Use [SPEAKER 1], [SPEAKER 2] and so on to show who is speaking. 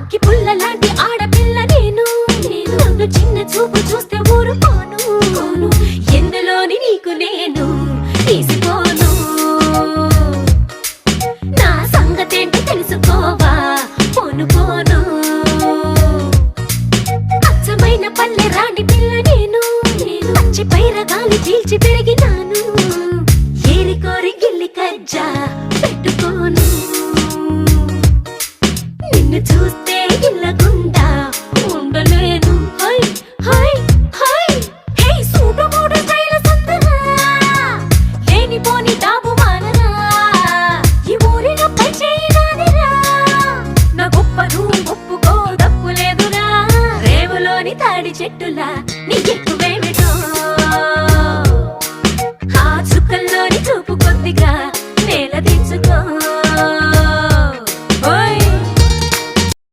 [SPEAKER 1] అక్కి పుల్ల లాంటి ఆడపిల్ల నేను నన్ను చిన్న చూపు చూస్తే ఊరుకోను ఎందులోని నీకు నేను తీసుకోను నా సంగతేంటి తెలుసుకోవా పోను పోను అచ్చమైన పల్లె రాణి పిల్ల నేను పచ్చి పైరగాలి పీల్చి పెరిగినాను ఏరి కోరి గిల్లి కజ్జా పెట్టుకోను నిన్ను చూస్తే ఇల్లగుండా ఉండలేను హై హై హై హే సూటు మూడు స్టైల్ సందరా లేని పోని డాబు మానరా ఈ ఊరిలో పై చేయనాదిరా నా గొప్పను ఒప్పుకో తప్పు లేదురా రేవులోని తాడి చెట్టు